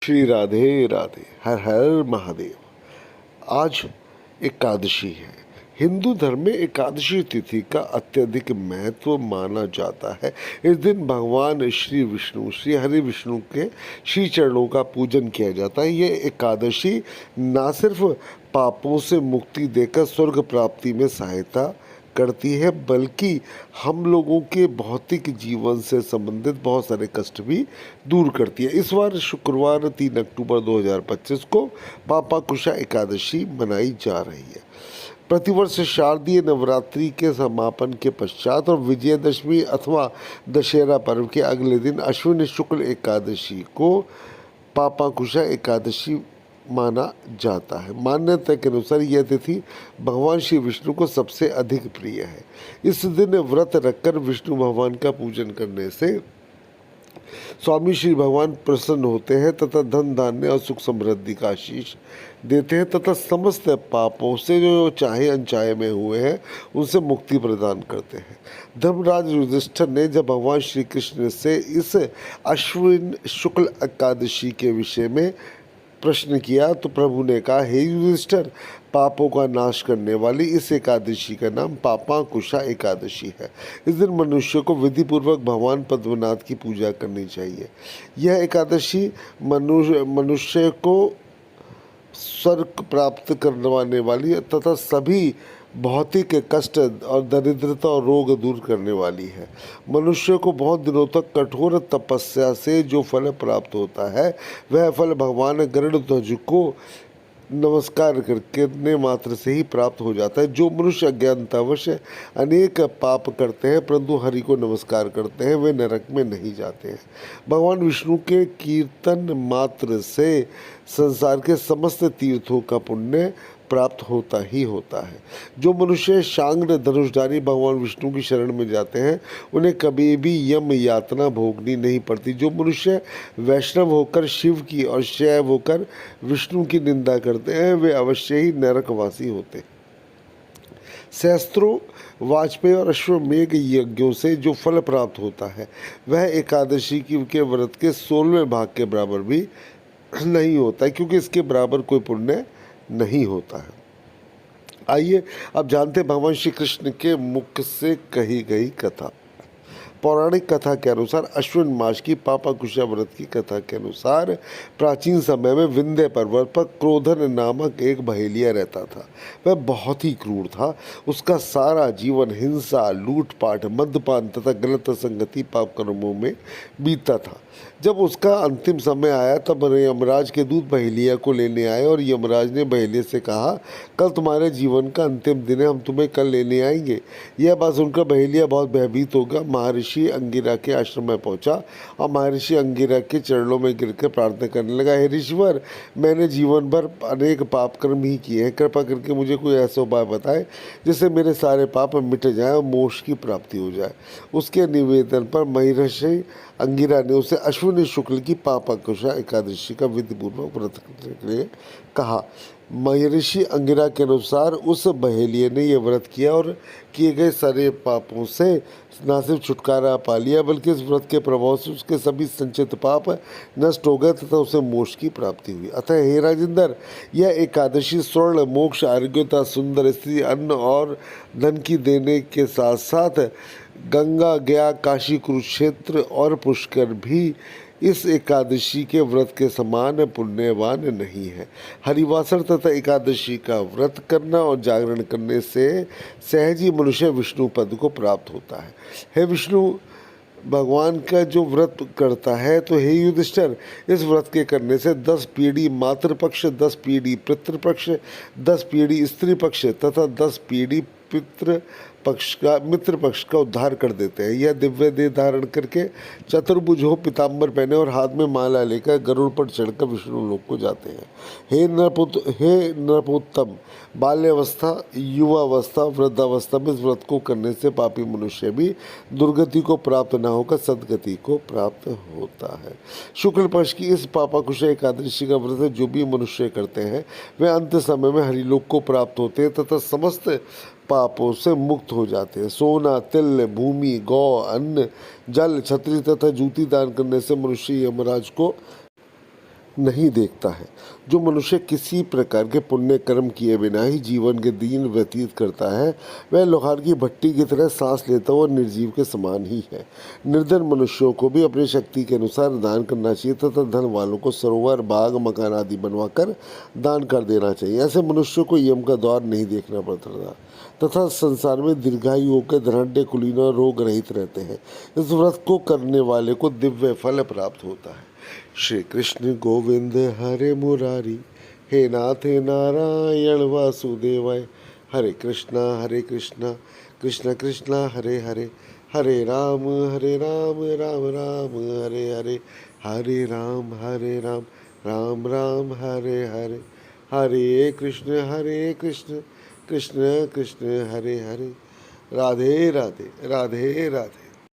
श्री राधे राधे, हर हर महादेव। आज एकादशी है। हिंदू धर्म में एकादशी तिथि का अत्यधिक महत्व माना जाता है। इस दिन भगवान श्री विष्णु, श्री हरि विष्णु के श्री चरणों का पूजन किया जाता है। यह एकादशी न सिर्फ पापों से मुक्ति देकर स्वर्ग प्राप्ति में सहायता करती है, बल्कि हम लोगों के भौतिक जीवन से संबंधित बहुत सारे कष्ट भी दूर करती है। इस बार शुक्रवार 3 अक्टूबर 2025 को पापाकुशा एकादशी मनाई जा रही है। प्रतिवर्ष शारदीय नवरात्रि के समापन के पश्चात और विजयदशमी अथवा दशहरा पर्व के अगले दिन अश्विन शुक्ल एकादशी को पापाकुशा एकादशी माना जाता है। मान्यता के अनुसार यह तिथि भगवान श्री विष्णु को सबसे अधिक प्रिय है। इस दिन व्रत रखकर विष्णु भगवान का पूजन करने से स्वामी श्री भगवान प्रसन्न होते हैं तथा धन धान्य और सुख समृद्धि का आशीष देते हैं तथा समस्त पापों से जो चाहे अनचाहे में हुए हैं उनसे मुक्ति प्रदान करते हैं। धर्मराज युधिष्ठिर ने जब भगवान श्री कृष्ण से इस अश्विन शुक्ल एकादशी के विषय में प्रश्न किया तो प्रभु ने कहा, हे युधिष्ठिर, पापों का नाश करने वाली इस एकादशी का नाम पापाकुशा एकादशी है। इस दिन मनुष्य को विधिपूर्वक भगवान पद्मनाथ की पूजा करनी चाहिए। यह एकादशी मनुष्य को स्वर्ग प्राप्त करवाने वाली तथा सभी भौतिक कष्ट और दरिद्रता और रोग दूर करने वाली है। मनुष्य को बहुत दिनों तक कठोर तपस्या से जो फल प्राप्त होता है वह फल भगवान गरुड़ध्वज को नमस्कार करने मात्र से ही प्राप्त हो जाता है। जो मनुष्य अज्ञानतावश अनेक पाप करते हैं परंतु हरि को नमस्कार करते हैं वे नरक में नहीं जाते हैं। भगवान विष्णु के कीर्तन मात्र से संसार के समस्त तीर्थों का पुण्य प्राप्त होता ही होता है। जो मनुष्य शांग्र धनुषधारी भगवान विष्णु की शरण में जाते हैं उन्हें कभी भी यम यातना भोगनी नहीं पड़ती। जो मनुष्य वैष्णव होकर शिव की और शैव होकर विष्णु की निंदा करते हैं वे अवश्य ही नरकवासी होते हैं। सहस्त्रों वाजपेयी और अश्वमेघ यज्ञों से जो फल प्राप्त होता है वह एकादशी के व्रत के 16वें भाग के बराबर भी नहीं होता है, क्योंकि इसके बराबर कोई पुण्य नहीं होता है। आइए अब जानते हैं भगवान श्री कृष्ण के मुख से कही गई कथा। पौराणिक कथा के अनुसार अश्विन मास की पापाकुशा व्रत की कथा के अनुसार प्राचीन समय में विंध्य पर्वत पर क्रोधन नामक एक बहेलिया रहता था। वह बहुत ही क्रूर था। उसका सारा जीवन हिंसा, लूटपाट, मद्यपान तथा गलत संगति पाप कर्मों में बीतता था। जब उसका अंतिम समय आया तब यमराज के दूत बहेलिया को लेने आए और यमराज ने बहेलिया से कहा, कल तुम्हारे जीवन का अंतिम दिन है, हम तुम्हें कल लेने आएंगे। यह बात सुनकर बहेलिया बहुत भयभीत हो गया। महर्षि अंगिरा के आश्रम में पहुंचा और महर्षि अंगिरा के चरणों में गिरकर प्रार्थना करने लगा, हे ऋषिवर, मैंने जीवन भर अनेक पाप कर्म ही किए हैं। कृपा करके मुझे कोई ऐसा उपाय बताए जिससे मेरे सारे पाप मिट जाए और मोक्ष की प्राप्ति हो जाए। उसके निवेदन पर महर्षि अंगिरा ने उसे अश्विनी शुक्ल की पापाकुशा एकादशी का विधिपूर्वक व्रत करने के लिए कहा। महर्षि अंगिरा के अनुसार उस बहेलिये ने यह व्रत किया और किए गए सारे पापों से न सिर्फ छुटकारा पा लिया बल्कि इस व्रत के प्रभाव से उसके सभी संचित पाप नष्ट हो गए तथा उसे मोक्ष की प्राप्ति हुई। अतः हे राजेंद्र, यह एकादशी स्वर्ण, मोक्ष, आरोग्यता, सुंदर स्त्री, अन्न और धन की देने के साथ साथ गंगा, गया, काशी, कुरुक्षेत्र और पुष्कर भी इस एकादशी के व्रत के समान पुण्यवान नहीं है। हरिवासर तथा एकादशी का व्रत करना और जागरण करने से सहज ही मनुष्य विष्णु पद को प्राप्त होता है। हे विष्णु भगवान का जो व्रत करता है तो हे युधिष्ठिर, इस व्रत के करने से 10 पीढ़ी मातृपक्ष, 10 पीढ़ी पितृपक्ष, 10 पीढ़ी स्त्री पक्ष तथा 10 पीढ़ी मित्र पक्ष का उद्धार कर देते हैं। यह दिव्य देह धारण करके चतुर्भुज हो, पीताम्बर पहने और हाथ में माला लेकर गरुड़ पर चढ़कर विष्णु लोक को जाते हैं। हे नरपुत्तम, बाल्यावस्था, युवावस्था, वृद्धावस्था में इस व्रत को करने से पापी मनुष्य भी दुर्गति को प्राप्त न होकर सदगति को प्राप्त होता है। शुक्ल पक्ष की इस पापाकुशा एकादशी का व्रत जो भी मनुष्य करते हैं वे अंत समय में हरिलोक को प्राप्त होते हैं तथा समस्त पापों से मुक्त हो जाते हैं। सोना, तिल, भूमि, गौ, अन्न, जल, छतरी तथा जूती दान करने से मनुष्य यमराज को नहीं देखता है। जो मनुष्य किसी प्रकार के पुण्य कर्म किए बिना ही जीवन के दिन व्यतीत करता है, वह लोहार की भट्टी की तरह सांस लेता हुआ निर्जीव के समान ही है। निर्धन मनुष्यों को भी अपनी शक्ति के अनुसार दान करना चाहिए तथा धन वालों को सरोवर, बाग, मकान आदि बनवाकर दान कर देना चाहिए। ऐसे मनुष्यों को यम का द्वार नहीं देखना पड़ता तथा संसार में दीर्घायु होकर धनाढ्य, कुलीन और रोग रहित रहते हैं। इस व्रत को करने वाले को दिव्य फल प्राप्त होता है। श्री कृष्ण गोविंद हरे मुरारी, हे नाथ नारायण वासुदेवाय। हरे कृष्णा कृष्णा कृष्णा हरे हरे, हरे राम राम राम हरे हरे, हरे राम राम राम हरे हरे, हरे कृष्ण कृष्ण कृष्ण कृष्ण हरे हरे। राधे राधे राधे राधे।